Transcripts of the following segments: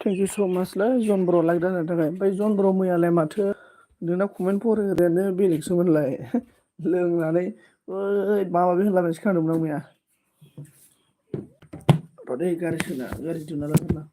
Thank you स' माचलै जन ब्र' like दा होनायनि थाखाय। ओमफ्राय जन ब्र मैयालाय माथो नोंना कमेन्ट फरायग्रायानो बेलेगसोमोनलाय लोंनानै ओइ माबा माबि होनलाबायनायसो खोनादोंमोन आं मैया। र' दै गारि सोना गारि दिहुनना लागोरनां।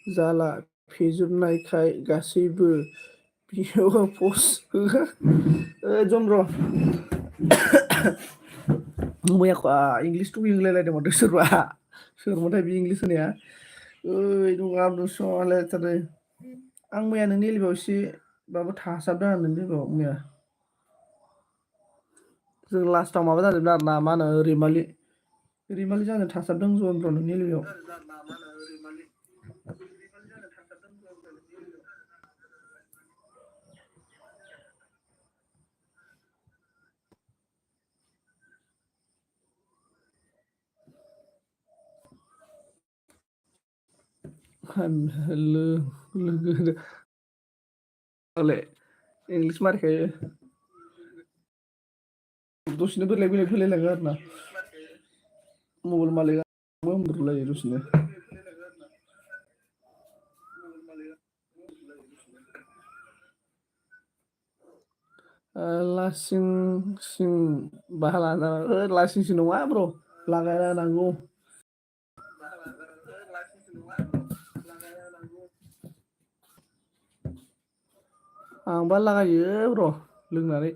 जाला फेजोबनायखाय गासैबो भिडिअ पस्ट होगा जन ब्र मैया इंलिस टु इंलायलायदों माथो सोरमोनथाय बे इंलिस होनाया ओइ दं आं मैया नोंनि एलिबाव एसेबाबो थासाबदों आं नोंनि एलिबाव मैया जों लास्टाव माबा जाजोबदों आरो ना मा होनो रैमालि जानो थासाबदों जन ब्र नोंनि एलिबाव लोगो इंलिस मारिखायो दसेनो बेलेग बेलेग फैलायलाङो आरो ना मबाइल मालिकआ होनहरलायो दसेनो लासिं सिं बाहा लासिं सिं नङा ब्र लागायना होनांगौ आंबा लागायो र' लोंनानै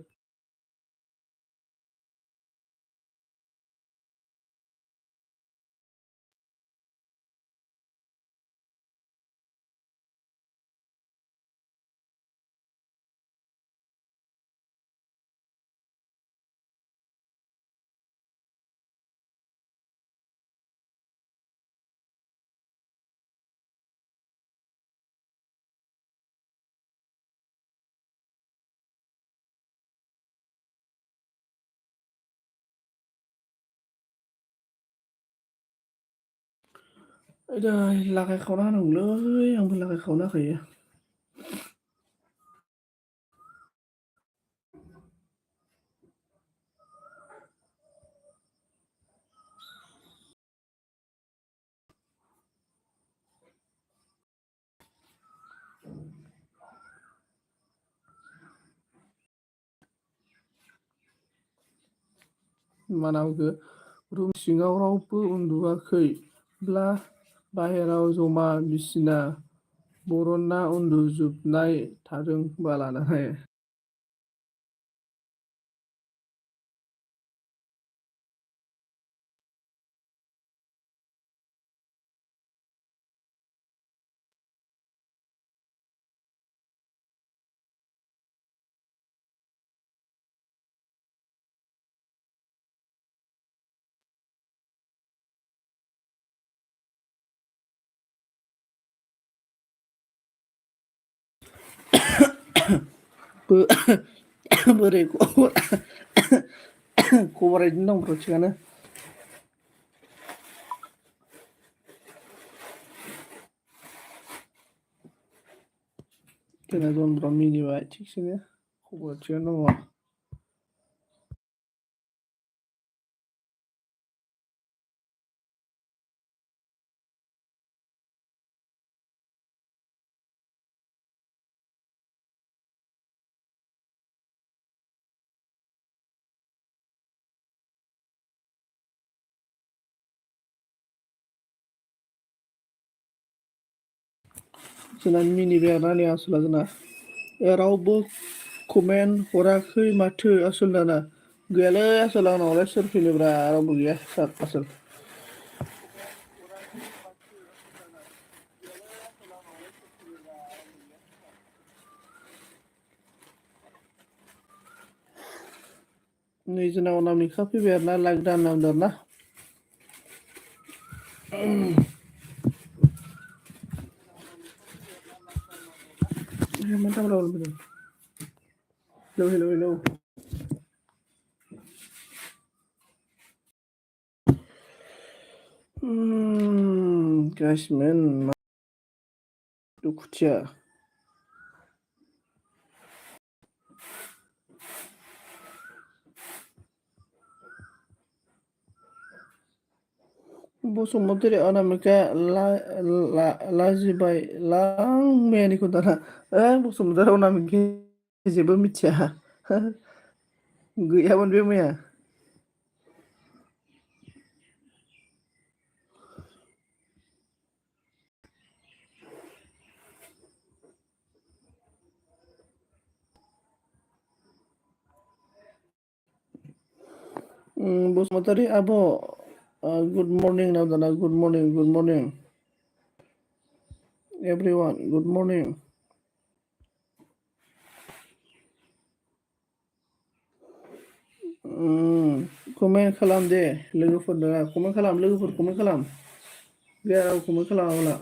लागायखावना होनांगौलै आंबो लागायखावना होखायो मानावखो रुम सिङाव रावबो उन्दुआखैब्ला बाहेराव जमा बिसिना बरनना उन्दुजोबनाय थादों बालानाहाय बोरै खबरा इदिनो दं ब्र थिगानो जोंना जन मिनिबाय थिगसेनो खबरा थिगानो दङ जोंना मिनिबाय आरोना नै आसोला जोंना रावबो कमेन्ट हराखै माथो आसोल दाना गैयालै आसोल आंनावलाय सोर फैनोब्रा रावबो गैया सार आसोल नै जोंना अनामिका फैबाय आरोना लाइक दाननांदों आरोना मा दावराव फैदों हेलौ हेलौ हेलौ गासिमोन दुखुथिया बसुमतारी अनामिका लाजिबाय लां मैयानिखौ दाना बसुमतारी अनामिका जेबो मिथिया गैयामोन बे मैया बसुमतारी आब' गुड मर्निं नाव दाना good morning everyone good morning comment खालाम दे लोगोफोरनो कमेन्ट खालाम लोगोफोर कमेन्ट खालाम गैया राव कमेन्ट खालामाब्ला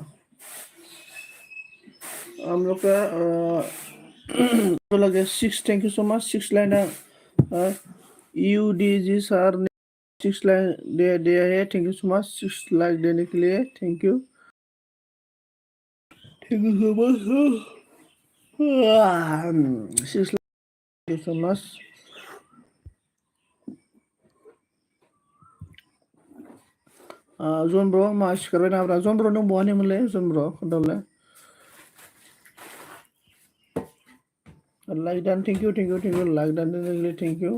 हम लोग का लगे 6 thank you so much 6 line UDG sir ने 6 लाइन दे दिया है thank you so much 6 like देने के लिए thank you so much 6 like so much जन ब्र मा सिखारबाय नाब्रा जन ब्र नों बहानिमोनलै जन ब्र खोन्थाहरलाय लाइक दान थैंक यू लाइक दान देने के लिए thank you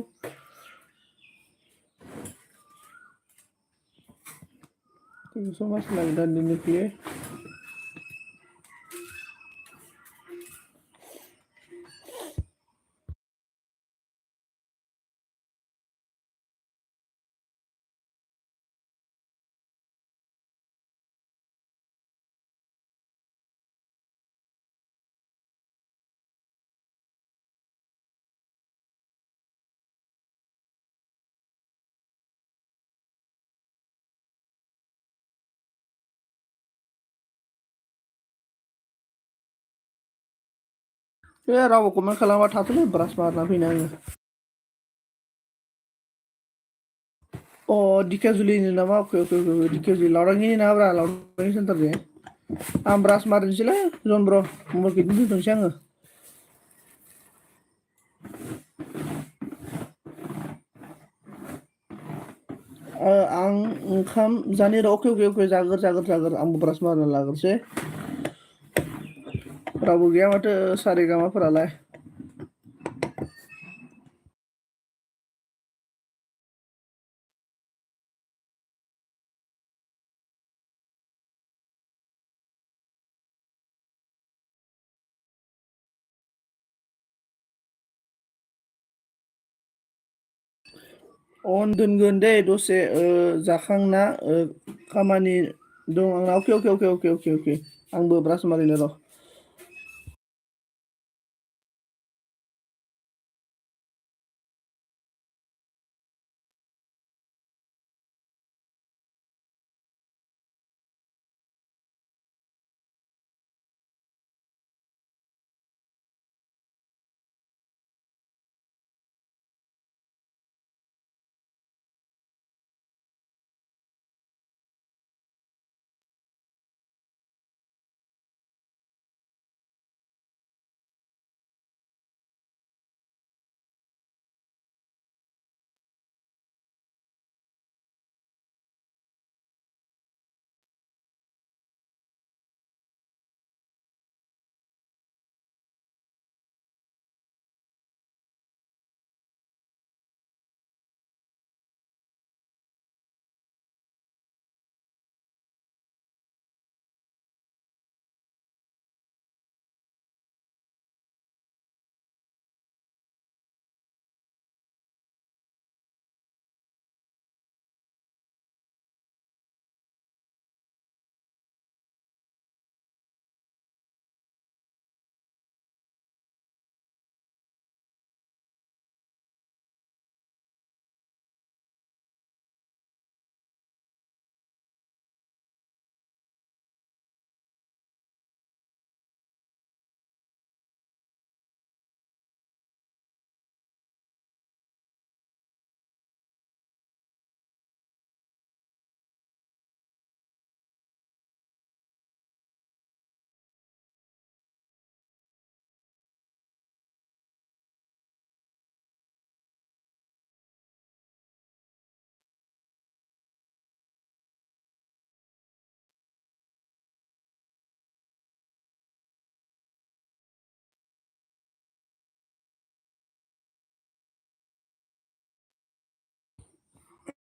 so much like दान देने के लिए रावबो कमेन्ट खालामा थाथ'लै ब्रास मारना फैनो आङो दिकेजुलिनि नामा अके दिकेजुलि लावरांगिनि नाब्रा लावरांगि सेन्टारनि आं ब्रास मारिनोसैलै जन ब्र मबाइलखौ बिदिनो दोनथ'नोसै आङो आं ओंखाम जानि र' अके जागोर आंबो ब्रास मारिना लाग्रोसै रावबो गैया माथो सारेगामाफोरालाय दोनगोन दे दसे जाखांना खामानि दं आंना अके आंबो ब्रास मारिनो र'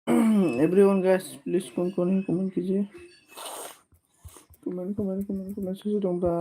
एवरीवन गाइस प्लीज कौन कमेंट कीजिए। कमेंट से दंबा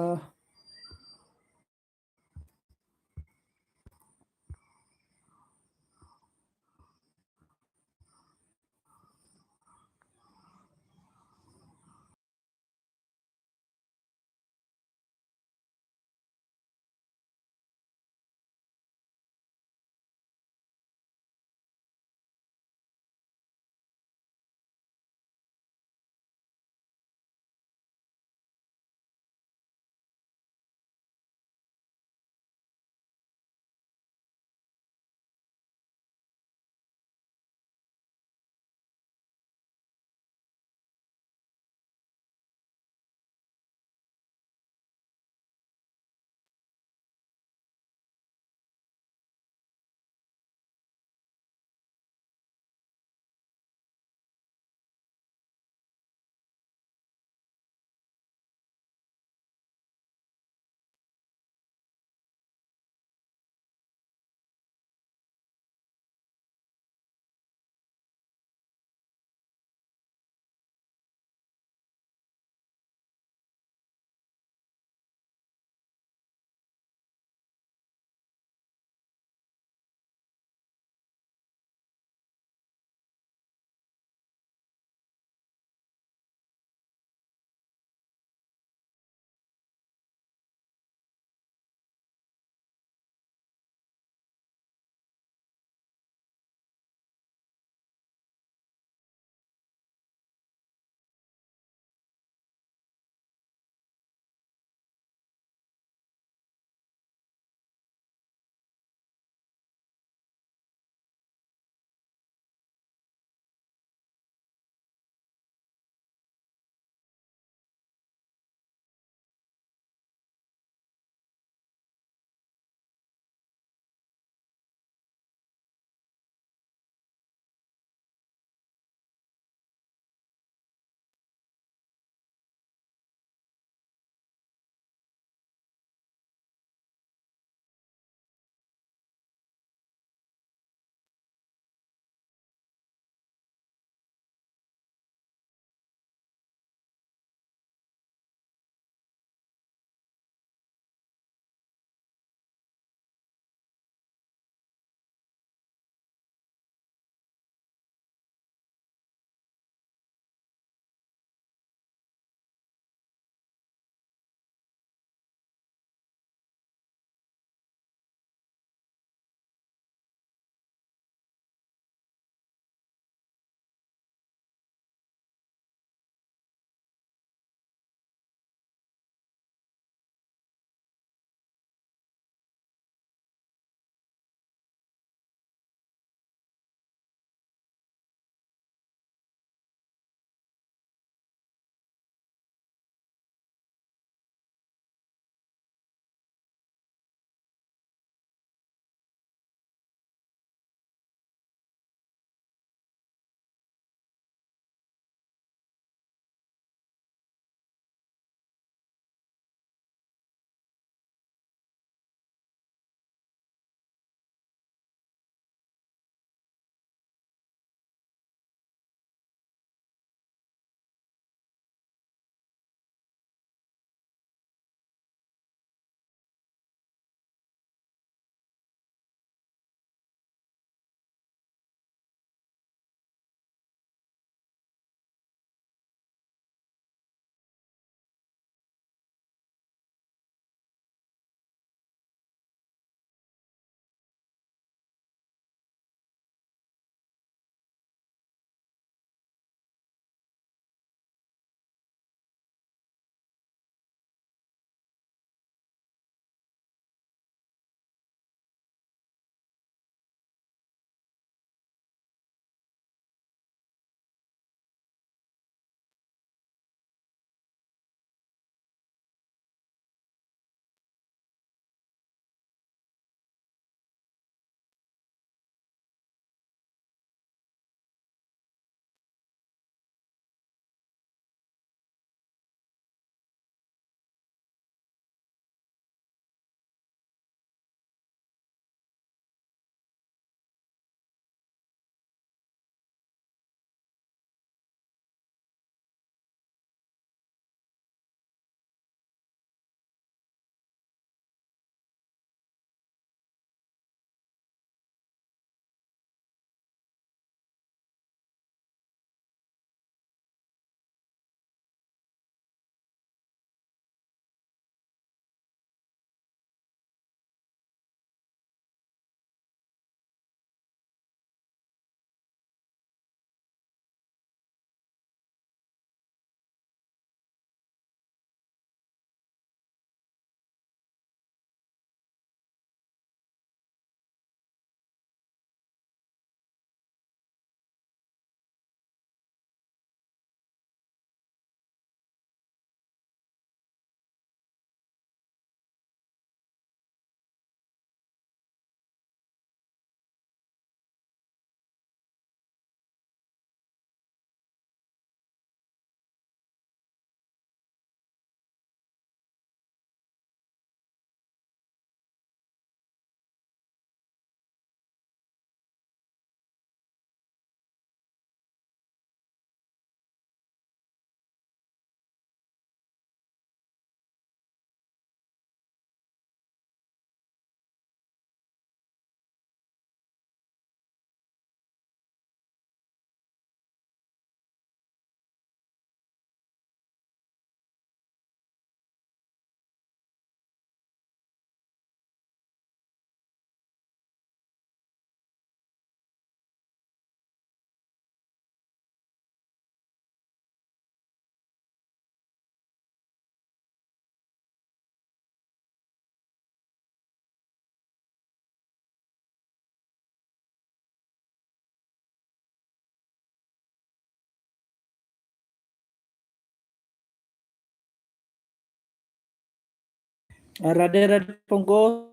Radhe Radhe Pankaj,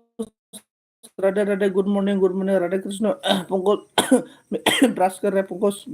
Radhe Radhe, good morning, Radhe Krishna, Pankaj, brush कर रहे हैं Pankaj,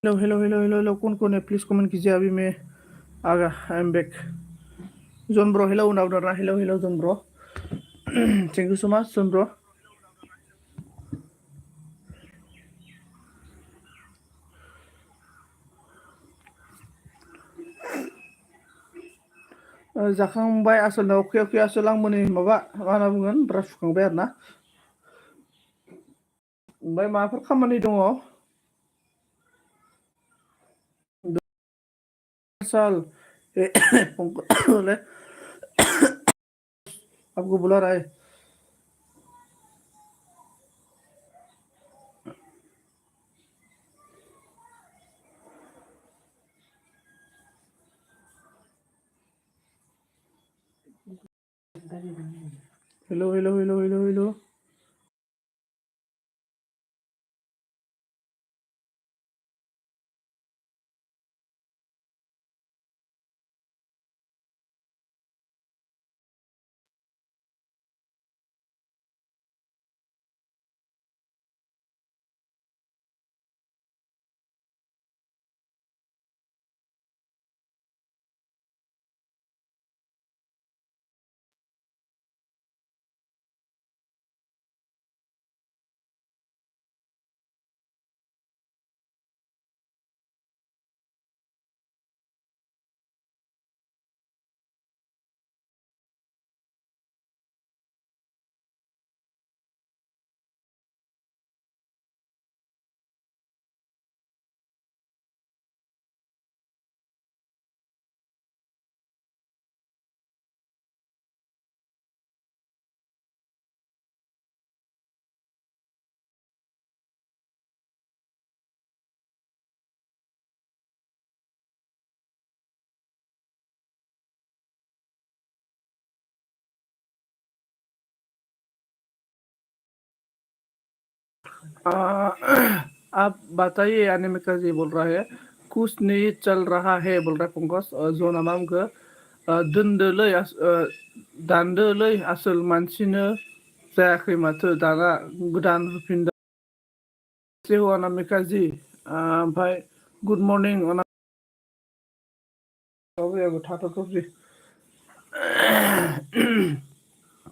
hello hello hello hello hello, कौन है प्लीज कमेंट कीजिए, अभी मैं आ गया, I am back. John bro, hello Unavadra, hello hello John bro, thank you so much John bro. जाखांबाय आसोल अके अके आसोल आंबो नै माबा मा होनना बुंगोन ब्रास सुखांबाय आरो ना। ओमफ्राय माबाफोर खामानि दङ? साल आपको बुला रहा है। Hello hello hello hello hello. आप बताइए, यानी में जी बोल रहा है कुछ नहीं चल रहा है बोल रहा है पंकज। जो नामा हमको दोनदोलै दानदोलै आसोल मानसिनो जायाखै माथो दाना गोदान होफिनदों जेहु अनामिका जी। ओमफ्राय गुड मर्निं थाथ'थ' जी।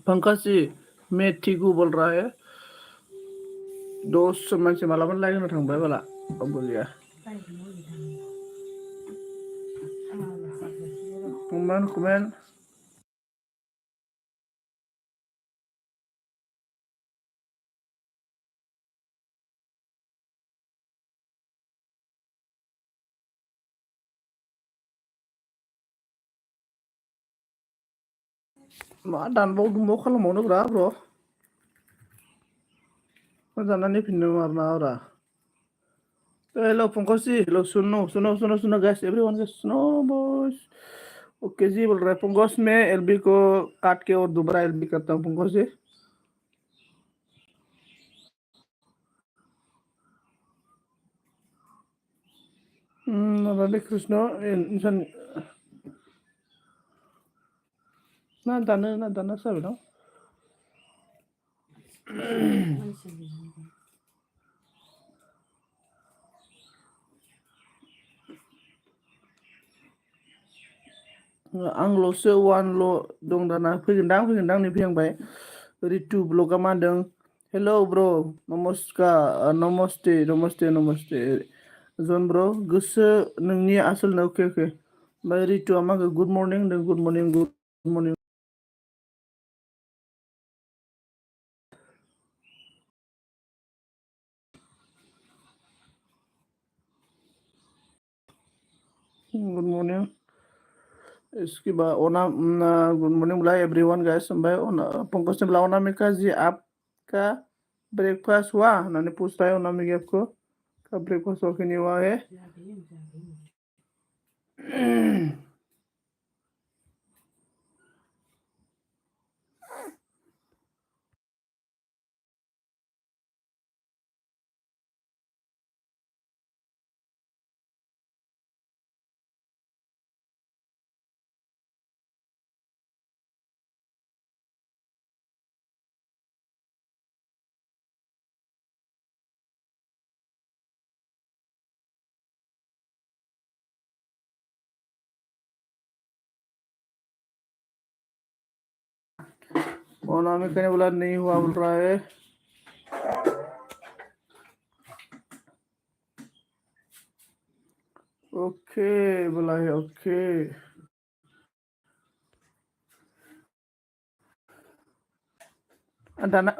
पंकज जी मैं ठीक हूँ बोल रहा है। दस मानसि मालाबानो लाइन होनो थांबाय बाला बोलिया कमेन कमेन। मा दानबाव दुमबाव खालामबावनो ब्रा ब्र' मा जानानै फिननो आरोना ब्रा। हेलो पंकज जी, हेलो सुनो सुनो सुनो सुनो गैस एवरीवन गैस सुनो बॉयज। ओके जी बोल रहा है पंकज, मैं एलबी को काट के और दोबारा एलबी करता हूँ पंकज जी। राधे कृष्ण इंसान ना दाना साबे दं। आंल'सो वानल' दं दाना फैगोनदां नै फैहांबाय। रितु ब्लगा मा होनदों? हेलो ब्र' नमस्कार नमस्ते नमस्ते नमस्ते जन ब्र' गोसो नोंनि आसोलनो अके अके। ओमफ्राय रितुआ मा गुड मर्निं होनदों, good morning good morning. Good morning. इसके बाद ओना गुड मॉर्निंग बोला एवरीवन गाइस। ओमफ्राय पंकज ने बोला अनामिका जी आपका ब्रेकफास्ट हुआ? मैंने पूछ रहा है अनामिका आपको कब ब्रेकफास्ट हुआ कि नहीं हुआ है। में कहने बोला नहीं हुआ बोल रहा है। ओके बोला है ओके। दाना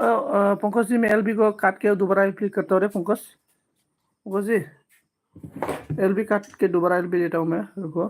पंकज जी मैं एलबी को काट के दोबारा क्लिक करता हूँ रे पंकज जी एलबी काट के दोबारा एलबी लेता हूँ मैं रुको।